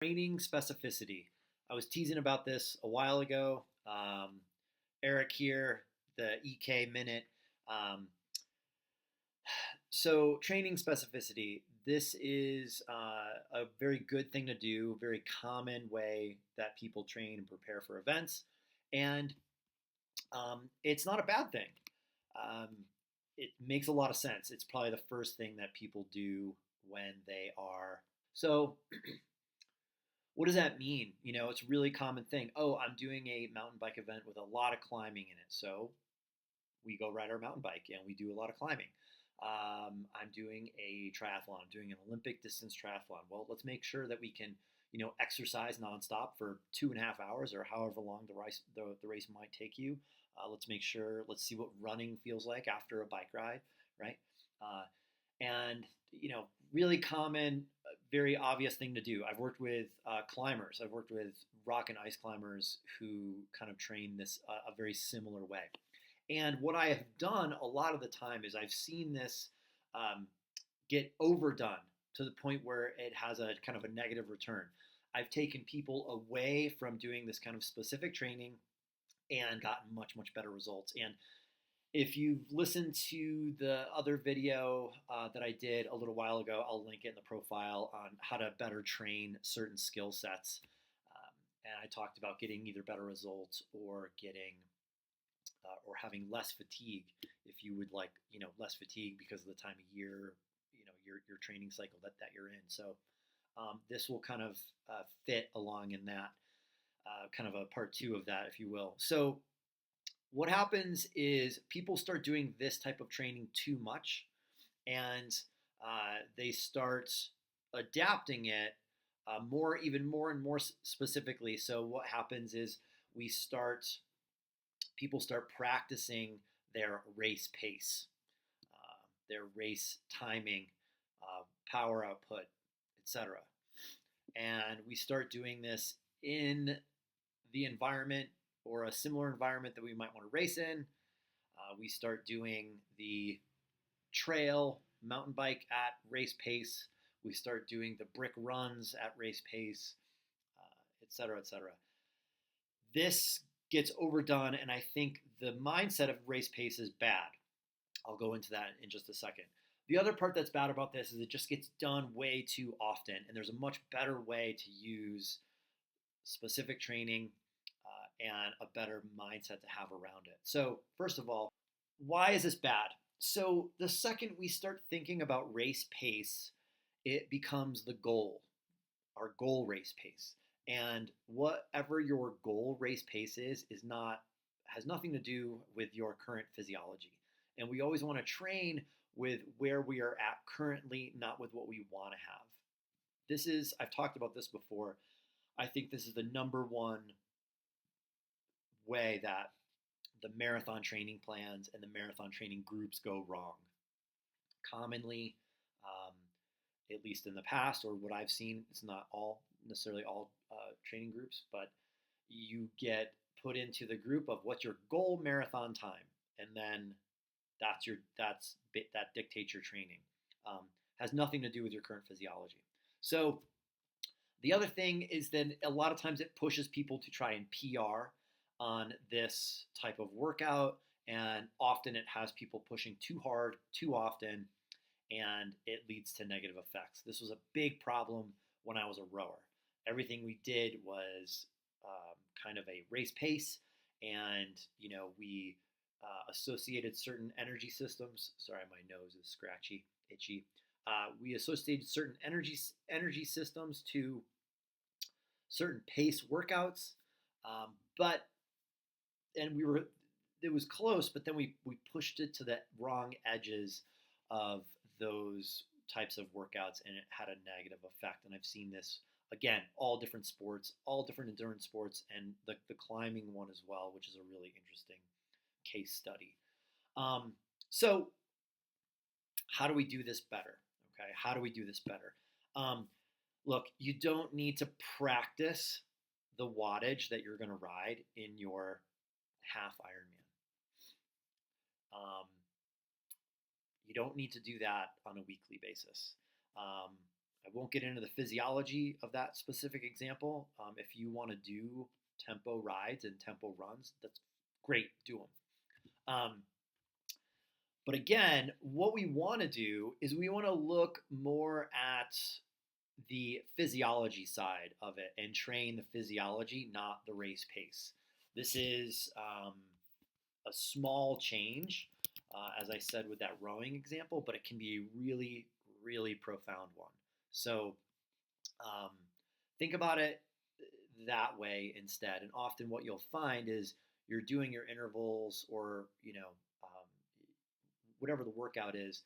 Training specificity. I was teasing about this a while ago. Eric here, the EK minute. Um, so, training specificity. This is a very good thing to do, very common way that people train and prepare for events. And it's not a bad thing. Um, it makes a lot of sense. It's probably the first thing that people do when they are. So, what does that mean? It's a really common thing. Oh, I'm doing a mountain bike event with a lot of climbing in it. So we go ride our mountain bike and we do a lot of climbing. I'm doing a triathlon. I'm doing an Olympic distance triathlon. Well, let's make sure that we can, exercise nonstop for 2.5 hours or however long the race might take you. Let's make sure. Let's see what running feels like after a bike ride, right? Uh, and really common, very obvious thing to do. I've worked with climbers. I've worked with rock and ice climbers who kind of train this a very similar way. And what I have done a lot of the time is I've seen this um, get overdone to the point where it has a kind of a negative return. I've taken people away from doing this kind of specific training and gotten much, much better results. And if you've listened to the other video that I did a little while ago, I'll link it in the profile on how to better train certain skill sets. And I talked about getting either better results or getting or having less fatigue if you would like, less fatigue because of the time of year, your training cycle that you're in. So this will kind of fit along in that kind of a part two of that, if you will. So what happens is people start doing this type of training too much and they start adapting it even more and more specifically. So what happens is people start practicing their race pace, their race timing, power output, etc. And we start doing this in the environment or a similar environment that we might want to race in. We start doing the trail mountain bike at race pace. We start doing the brick runs at race pace, et cetera, et cetera. This gets overdone, and I think the mindset of race pace is bad. I'll go into that in just a second. The other part that's bad about this is it just gets done way too often, and there's a much better way to use specific training and a better mindset to have around it. So, first of all, why is this bad? So, the second we start thinking about race pace, it becomes the goal, our goal race pace. And whatever your goal race pace is not has nothing to do with your current physiology. And we always want to train with where we are at currently, not with what we want to have. I've talked about this before. I think this is the number one way that the marathon training plans and the marathon training groups go wrong. Commonly, um, at least in the past, or what I've seen, it's not all necessarily all training groups, but you get put into the group of what's your goal marathon time, and then that dictates your training. Um, has nothing to do with your current physiology. So the other thing is that a lot of times it pushes people to try and PR on this type of workout, and often it has people pushing too hard, too often, and it leads to negative effects. This was a big problem when I was a rower. Everything we did was kind of a race pace, and we associated certain energy systems. Sorry, my nose is scratchy, itchy. We associated certain energy systems to certain pace workouts, but and we were it was close, but then we pushed it to the wrong edges of those types of workouts, and it had a negative effect. And I've seen this again, all different sports, all different endurance sports, and the climbing one as well, which is a really interesting case study. So how do we do this better? Okay, how do we do this better? Look, you don't need to practice the wattage that you're going to ride in your half Ironman. You don't need to do that on a weekly basis. I won't get into the physiology of that specific example. If you want to do tempo rides and tempo runs, that's great, do them. But again, what we want to do is we want to look more at the physiology side of it and train the physiology, not the race pace. This is a small change, as I said with that rowing example, but it can be a really, really profound one. So um, think about it that way instead. And often what you'll find is you're doing your intervals or, whatever the workout is,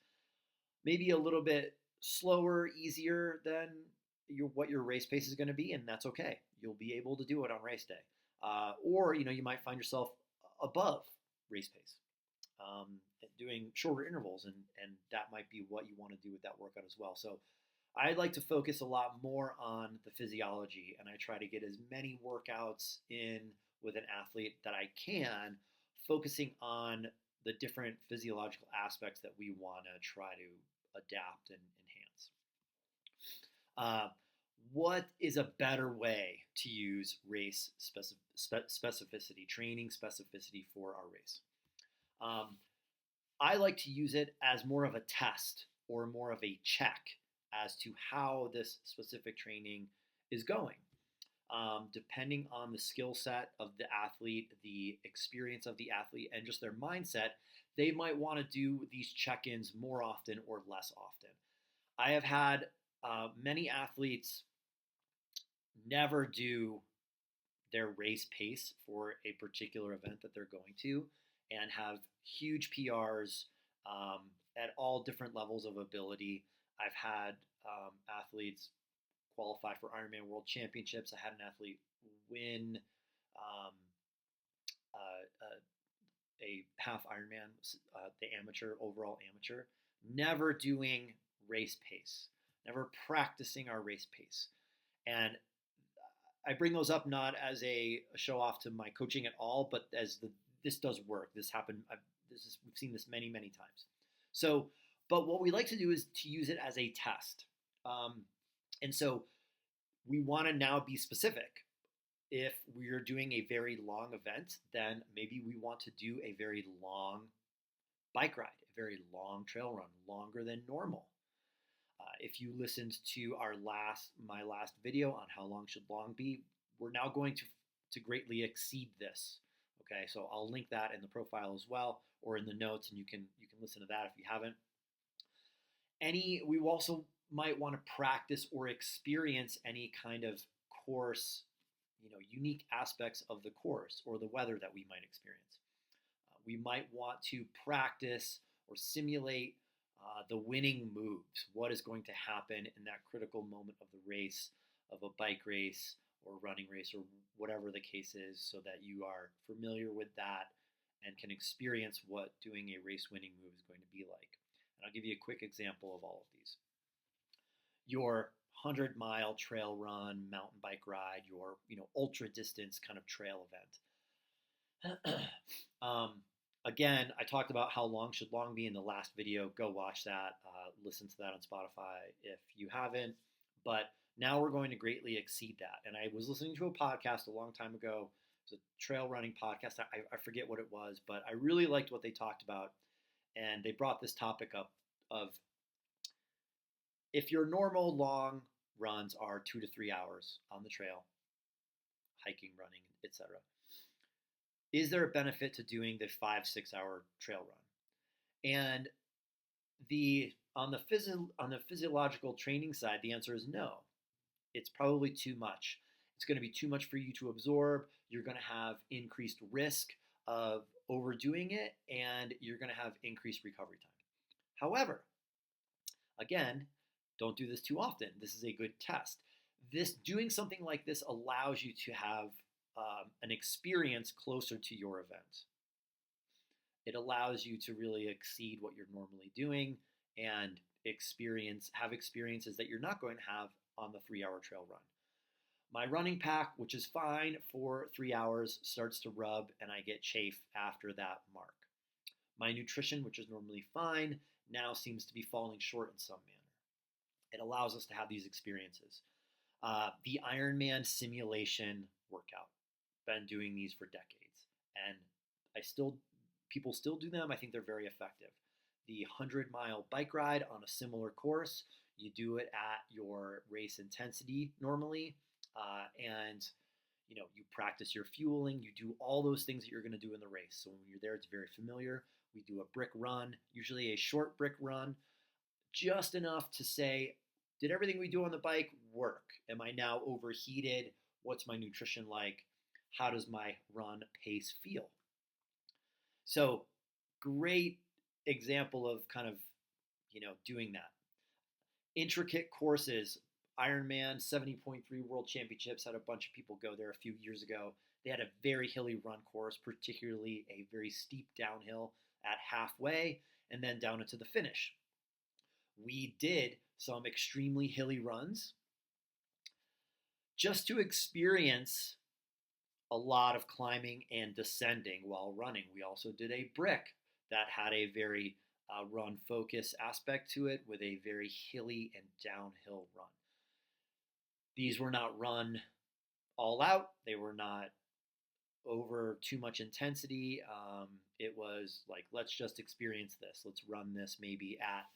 maybe a little bit slower, easier than what your race pace is going to be, and that's okay. You'll be able to do it on race day, or you might find yourself above race pace, doing shorter intervals, and that might be what you want to do with that workout as well. So I like to focus a lot more on the physiology, and I try to get as many workouts in with an athlete that I can, focusing on the different physiological aspects that we want to try to adapt and enhance. Uh, what is a better way to use race specificity, training specificity for our race? I like to use it as more of a test or more of a check as to how this specific training is going. Depending on the skill set of the athlete, the experience of the athlete, and just their mindset, they might want to do these check ins more often or less often. I have had many athletes never do their race pace for a particular event that they're going to and have huge PRs at all different levels of ability. I've had athletes qualify for Ironman World Championships. I had an athlete win um, a half Ironman, the overall amateur, never doing race pace, never practicing our race pace. And I bring those up not as a show off to my coaching at all, but as this does work. This happened. We've seen this many, many times. So, but what we like to do is to use it as a test. And so we want to now be specific. If we're doing a very long event, then maybe we want to do a very long bike ride, a very long trail run, longer than normal. If you listened to my last video on how long should long be, we're now going to greatly exceed this. Okay, so I'll link that in the profile as well, or in the notes, and you can listen to that if you haven't. We also might want to practice or experience any kind of course, unique aspects of the course or the weather that we might experience. We might want to practice or simulate the winning moves. What is going to happen in that critical moment of the race, of a bike race or running race or whatever the case is, so that you are familiar with that and can experience what doing a race winning move is going to be like. And I'll give you a quick example of all of these. Your 100-mile trail run, mountain bike ride, your ultra distance kind of trail event. Again, I talked about how long should long be in the last video. Go watch that. Listen to that on Spotify if you haven't. But now we're going to greatly exceed that. And I was listening to a podcast a long time ago. It was a trail running podcast. I forget what it was, but I really liked what they talked about. And they brought this topic up of if your normal long runs are 2 to 3 hours on the trail, hiking, running, etc., is there a benefit to doing the 5-6 hour trail run? And on the physiological training side, the answer is no. It's probably too much. It's going to be too much for you to absorb. You're going to have increased risk of overdoing it, and you're going to have increased recovery time. However, again, don't do this too often. This is a good test. Doing something like this allows you to have an experience closer to your event. It allows you to really exceed what you're normally doing and have experiences that you're not going to have on the 3-hour trail run. My running pack, which is fine for 3 hours, starts to rub and I get chafe after that mark. My nutrition, which is normally fine, now seems to be falling short in some manner. It allows us to have these experiences. The Ironman simulation workout. Been doing these for decades, and I still people still do them. I think they're very effective. The 100-mile bike ride on a similar course. You do it at your race intensity normally, and you practice your fueling. You do all those things that you're going to do in the race. So when you're there, it's very familiar. We do a brick run, usually a short brick run, just enough to say, did everything we do on the bike work? Am I now overheated? What's my nutrition like? How does my run pace feel? So, great example of kind of, doing that. Intricate courses. Ironman 70.3 World Championships had a bunch of people go there a few years ago. They had a very hilly run course, particularly a very steep downhill at halfway and then down into the finish. We did some extremely hilly runs just to experience a lot of climbing and descending while running. We also did a brick that had a very run focus aspect to it with a very hilly and downhill run. These were not run all out. They were not over too much intensity. It was like, let's just experience this. Let's run this maybe at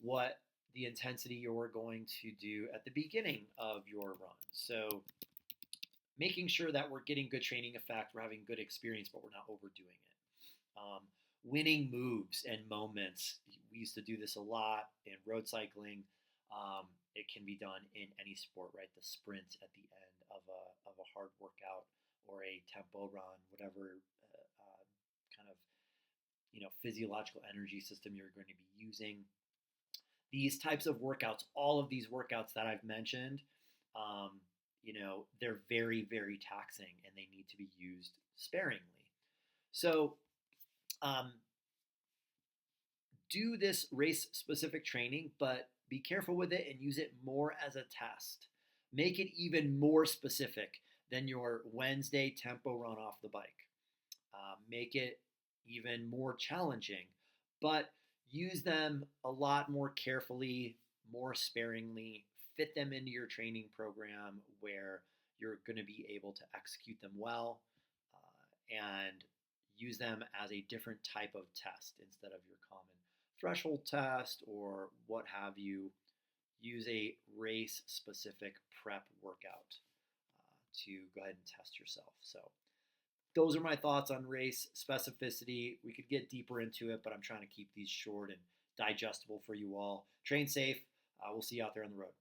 what the intensity you're going to do at the beginning of your run. So making sure that we're getting good training effect, we're having good experience, but we're not overdoing it. Winning moves and moments. We used to do this a lot in road cycling. It can be done in any sport, right? The sprint at the end of a hard workout or a tempo run, whatever kind of physiological energy system you're going to be using. These types of workouts, all of these workouts that I've mentioned, they're very, very taxing and they need to be used sparingly. So, do this race specific training, but be careful with it and use it more as a test. Make it even more specific than your Wednesday tempo run off the bike. Make it even more challenging, but use them a lot more carefully, more sparingly. Fit them into your training program where you're going to be able to execute them well, and use them as a different type of test instead of your common threshold test or what have you. Use a race specific prep workout to go ahead and test yourself. So those are my thoughts on race specificity. We could get deeper into it, but I'm trying to keep these short and digestible for you all. Train safe. We'll see you out there on the road.